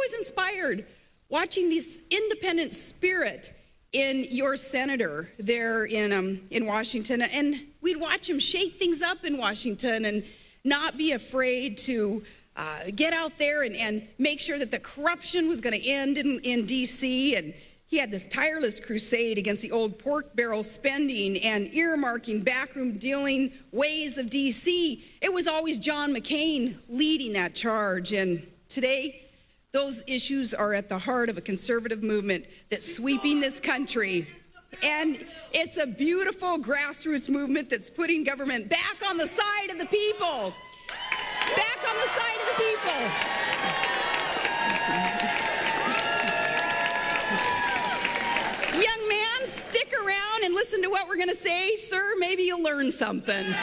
was inspired watching this independent spirit in your senator there in Washington. And we'd watch him shake things up in Washington and not be afraid to get out there and make sure that the corruption was going to end in D.C. And he had this tireless crusade against the old pork barrel spending and earmarking, backroom dealing ways of D.C. It was always John McCain leading that charge. And today, those issues are at the heart of a conservative movement that's sweeping this country. And it's a beautiful grassroots movement that's putting government back on the side of the people. Back on the side of the people. Young man, stick around and listen to what we're going to say. Sir, maybe you'll learn something.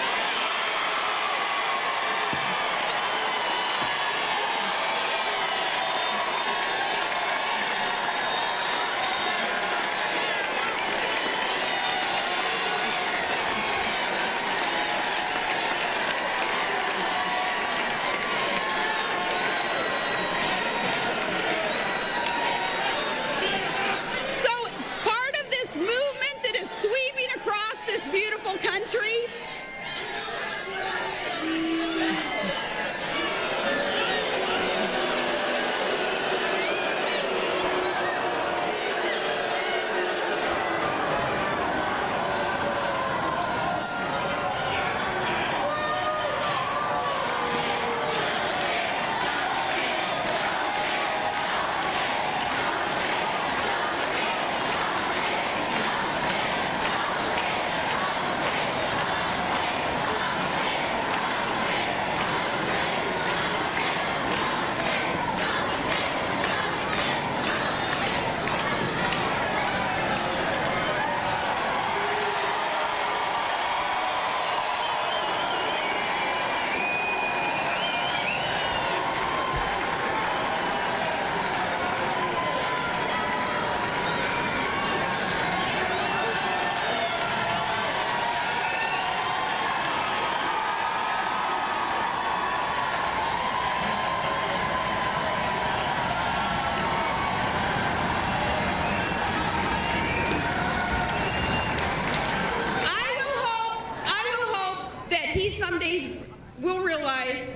Country.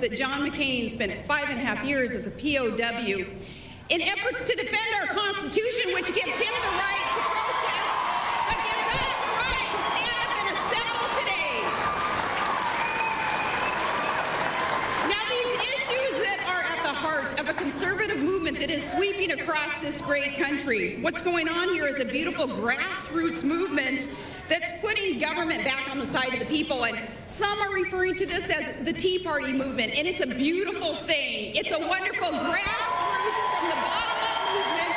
That John McCain spent 5.5 years as a POW in efforts to defend our Constitution, which gives him the right to protest, but gives us the right to stand up and assemble today. Now, these issues that are at the heart of a conservative movement that is sweeping across this great country, what's going on here is a beautiful grassroots movement that's putting government back on the side of the people. And some are referring to this as the Tea Party movement, and it's a beautiful thing. It's a wonderful grassroots from the bottom up movement.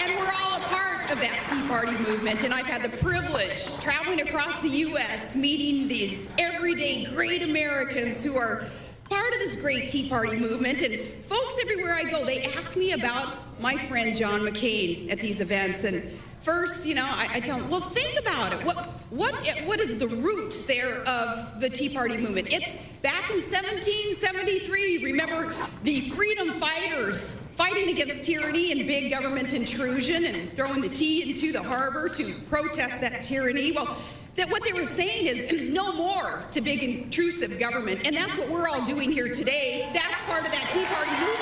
And we're all a part of that Tea Party movement, and I've had the privilege traveling across the U.S., meeting these everyday great Americans who are part of this great Tea Party movement. And folks everywhere I go, they ask me about my friend John McCain at these events. And first, you know, I tell them, well, think about it. What is the root there of the Tea Party movement? It's back in 1773. Remember the freedom fighters fighting against tyranny and big government intrusion and throwing the tea into the harbor to protest that tyranny? Well, that what they were saying is no more to big intrusive government. And that's what we're all doing here today. That's part of that Tea Party movement.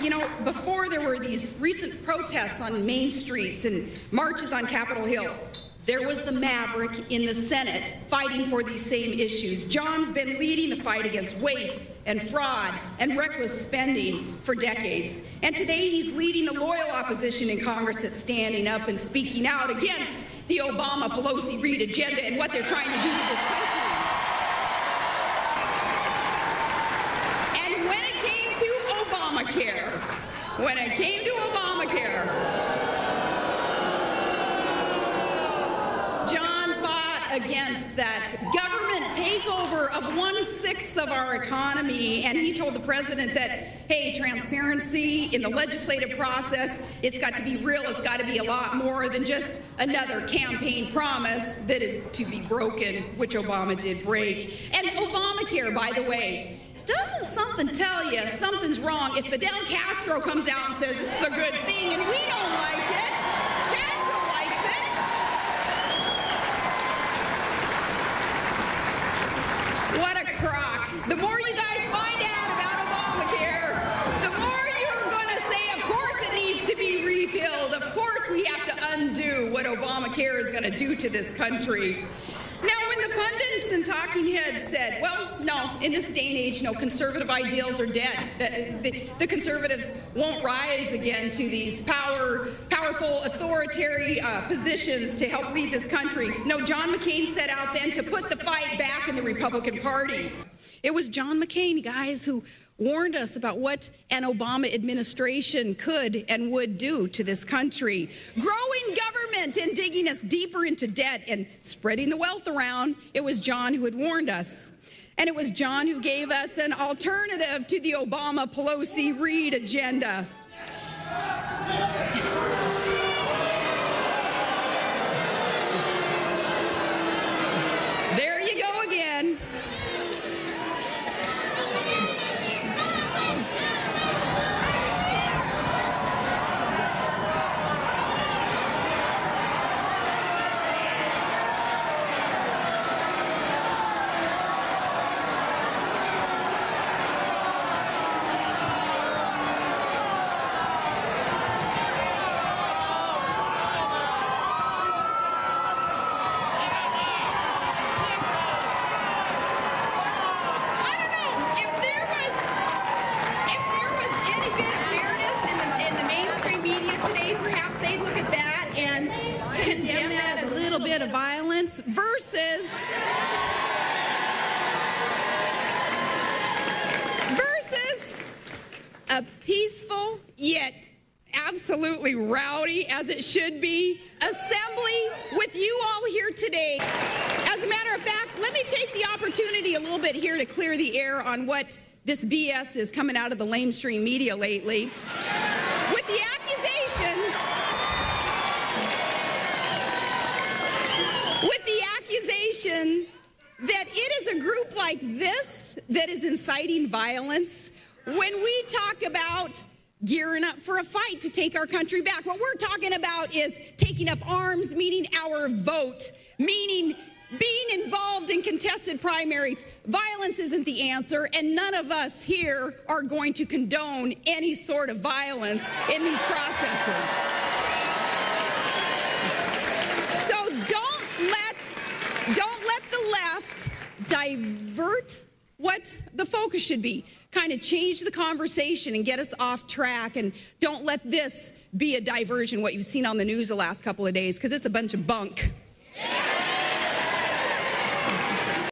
You know, before there were these recent protests on main streets and marches on Capitol Hill, there was the maverick in the Senate fighting for these same issues. John's been leading the fight against waste and fraud and reckless spending for decades. And today he's leading the loyal opposition in Congress that's standing up and speaking out against the Obama-Pelosi-Reid agenda and what they're trying to do to this country. And when it came to Obamacare, John fought against that government takeover of 1/6 of our economy. And he told the president that, hey, transparency in the legislative process, it's got to be real. It's got to be a lot more than just another campaign promise that is to be broken, which Obama did break. And Obamacare, by the way, doesn't something tell you something's wrong if Fidel Castro comes out and says this is a good thing and we don't like it? Castro likes it. What a crock. The more you guys find out about Obamacare, the more you're going to say, of course it needs to be repealed. Of course we have to undo what Obamacare is going to do to this country. Now, when the pundits and talking heads said, well, no, in this day and age, no, conservative ideals are dead. The conservatives won't rise again to these powerful, authoritarian positions to help lead this country. No, John McCain set out then to put the fight back in the Republican Party. It was John McCain, guys, who warned us about what an Obama administration could and would do to this country. Growing government and digging us deeper into debt and spreading the wealth around. It was John who had warned us. And it was John who gave us an alternative to the Obama-Pelosi-Reid agenda. There you go again. Violence versus a peaceful yet absolutely rowdy, as it should be, assembly with you all here today. As a matter of fact, let me take the opportunity a little bit here to clear the air on what this BS is coming out of the lamestream media lately. With the accusations that it is a group like this that is inciting violence when we talk about gearing up for a fight to take our country back. What we're talking about is taking up arms, meaning our vote, meaning being involved in contested primaries. Violence isn't the answer, and none of us here are going to condone any sort of violence in these processes. So don't let the left divert what the focus should be. Kind of change the conversation and get us off track, and don't let this be a diversion, what you've seen on the news the last couple of days, because it's a bunch of bunk.